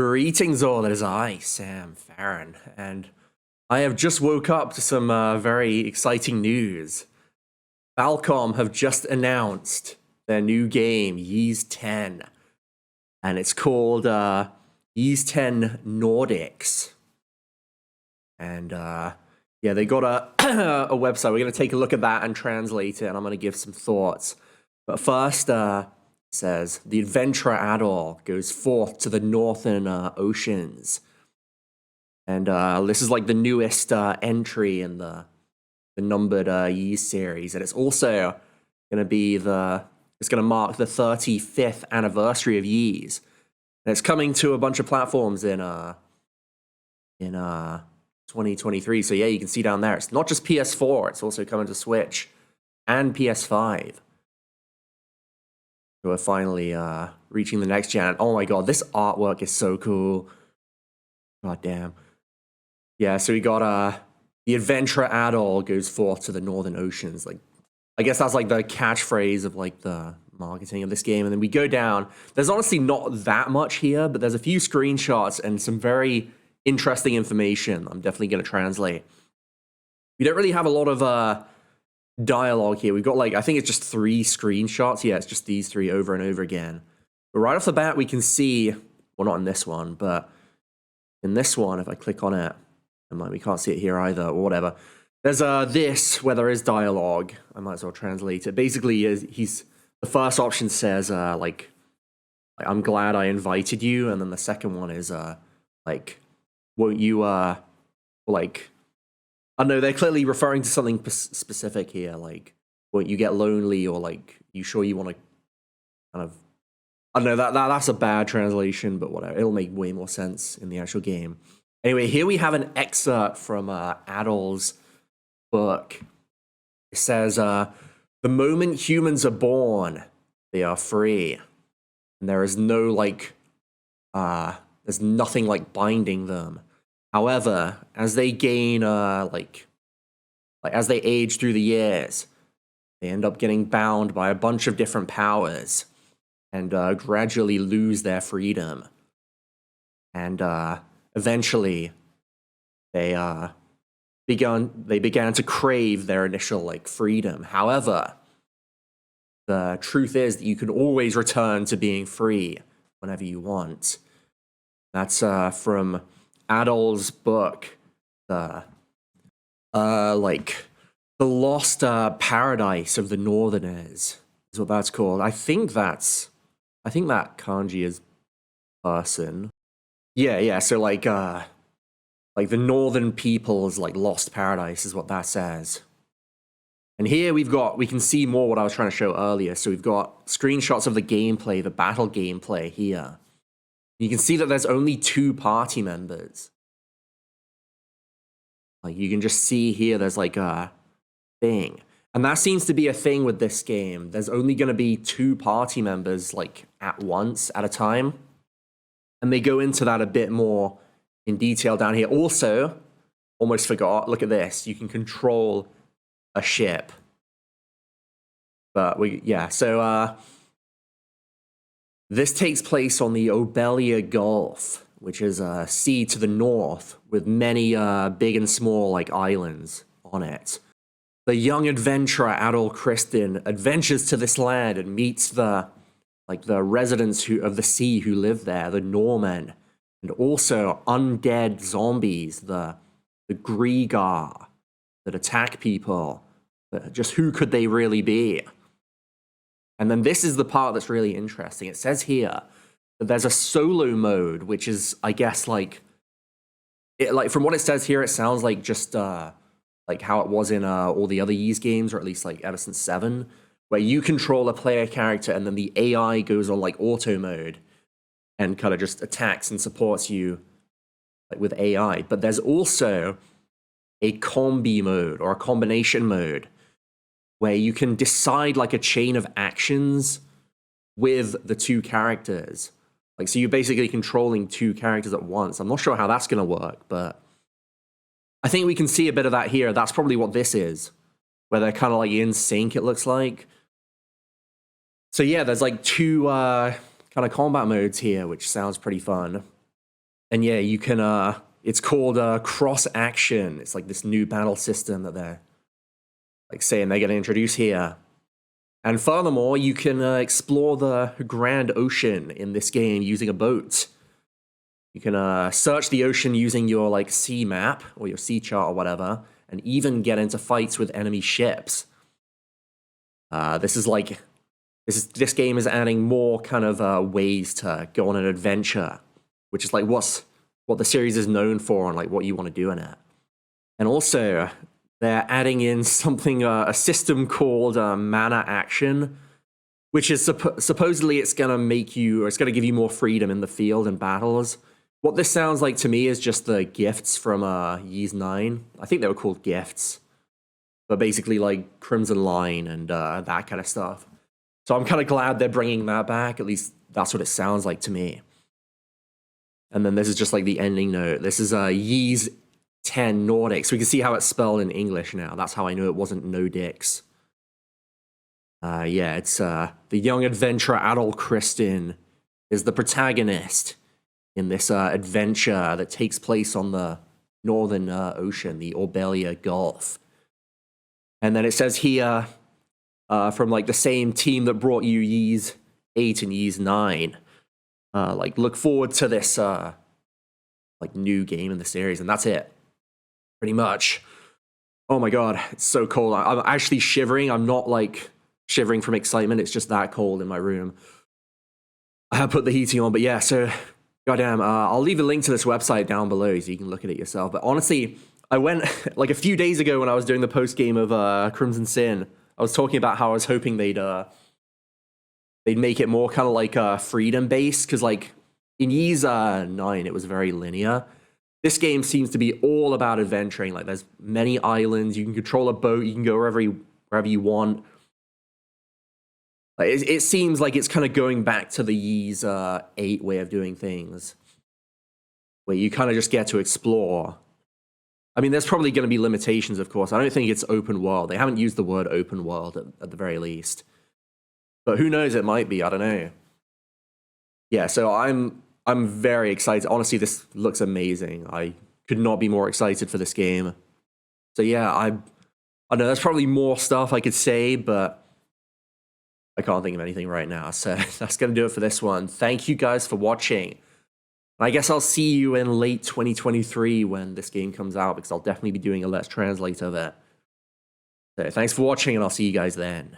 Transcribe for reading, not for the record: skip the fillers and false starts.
Greetings all, it is I, Sam Farron, and I have just woke up to some very exciting news. Falcom have just announced their new game, Ys 10, and it's called Ys 10 Nordics. And yeah, they got a, a website. We're going to take a look at that and translate it, and I'm going to give some thoughts. But first, says, the adventurer Adol goes forth to the northern oceans. And this is like the newest entry in the numbered Ys series. And it's also going to be it's going to mark the 35th anniversary of Ys. And it's coming to a bunch of platforms in 2023. So yeah, you can see down there, it's not just PS4, it's also coming to Switch and PS5. So we're finally reaching the next gen. Oh my god, this artwork is so cool. God damn. Yeah, so we got the adventurer Adol goes forth to the northern oceans. Like, I guess that's like the catchphrase of like the marketing of this game. And then we go down. There's honestly not that much here, but there's a few screenshots and some very interesting information I'm definitely going to translate. We don't really have a lot of dialogue here. We've got like, I think it's just 3 screenshots. Yeah, it's just these 3 over and over again. But right off the bat, we can see, well, not in this one, but in this one, if I click on it, and like we can't see it here either, or whatever. There's this where there is dialogue. I might as well translate it. Basically, the first option says like I'm glad I invited you, and then the second one is like, won't you like, I don't know, they're clearly referring to something specific here, like, won't you get lonely, or like, you sure you want to kind of, I don't know, that's a bad translation, but whatever, it'll make way more sense in the actual game. Anyway, here we have an excerpt from Adol's book. It says, the moment humans are born, they are free. And there is no, like, there's nothing, like, binding them. However, as they gain, like as they age through the years, they end up getting bound by a bunch of different powers and gradually lose their freedom. And eventually, they began to crave their initial like freedom. However, the truth is that you can always return to being free whenever you want. That's from Adol's book, the Lost Paradise of the Northerners is what that's called. I think that kanji is person. Yeah. So like the northern people's like lost paradise is what that says. And here we can see more what I was trying to show earlier. So we've got screenshots of the gameplay, the battle gameplay here. You can see that there's only 2 party members. Like, you can just see here, there's like a thing. And that seems to be a thing with this game. There's only going to be 2 party members, like, at once, at a time. And they go into that a bit more in detail down here. Also, almost forgot, look at this. You can control a ship. But, so, this takes place on the Obelia Gulf, which is a sea to the north with many big and small like islands on it. The young adventurer Adol Kristen adventures to this land and meets the residents of the sea who live there, the Norman, and also undead zombies, the Grigar that attack people. Just who could they really be? And then this is the part that's really interesting. It says here that there's a solo mode, which is, I guess, like from what it says here, it sounds like just like how it was in all the other Ys games, or at least like ever since 7, where you control a player character and then the AI goes on like auto mode and kind of just attacks and supports you like with AI. But there's also a combi mode or a combination mode where you can decide like a chain of actions with the 2 characters. Like, so you're basically controlling 2 characters at once. I'm not sure how that's going to work, but I think we can see a bit of that here. That's probably what this is, where they're kind of like in sync, it looks like. So yeah, there's like 2 kind of combat modes here, which sounds pretty fun. And yeah, you can, it's called cross action. It's like this new battle system that they're like saying they're going to introduce here. And furthermore, you can explore the grand ocean in this game using a boat. You can search the ocean using your like sea map or your sea chart or whatever, and even get into fights with enemy ships. This game is adding more kind of ways to go on an adventure, which is like what the series is known for and like what you want to do in it. And also, they're adding in something, a system called mana action, which is supposedly it's going to give you more freedom in the field and battles. What this sounds like to me is just the gifts from Ys 9. I think they were called gifts. But basically like Crimson Line and that kind of stuff. So I'm kind of glad they're bringing that back. At least that's what it sounds like to me. And then this is just like the ending note. This is Ys 10 Nordics. We can see how it's spelled in English now. That's how I knew it wasn't no dicks. Yeah, it's the young adventurer Adol Kristin is the protagonist in this adventure that takes place on the Northern Ocean, the Orbelia Gulf. And then it says here, from like the same team that brought you Ys 8 and Ys 9, like look forward to this like new game in the series, and that's it, pretty much. Oh my god, it's so cold. I'm actually shivering. I'm not like shivering from excitement. It's just that cold in my room. I have put the heating on, but yeah. So, goddamn. I'll leave a link to this website down below so you can look at it yourself. But honestly, I went like a few days ago when I was doing the post game of Crimson Sin. I was talking about how I was hoping they'd make it more kind of like freedom based, because like in Ys 9 it was very linear. This game seems to be all about adventuring. Like there's many islands, you can control a boat, you can go wherever you want. Like, it seems like it's kind of going back to the Ys 8 way of doing things, where you kind of just get to explore. I mean, there's probably going to be limitations, of course. I don't think it's open world. They haven't used the word open world at the very least. But who knows, it might be. I don't know. Yeah, so I'm very excited. Honestly, this looks amazing. I could not be more excited for this game. So yeah, I know there's probably more stuff I could say, but I can't think of anything right now. So that's going to do it for this one. Thank you guys for watching. I guess I'll see you in late 2023 when this game comes out, because I'll definitely be doing a Let's Translate of it. So thanks for watching, and I'll see you guys then.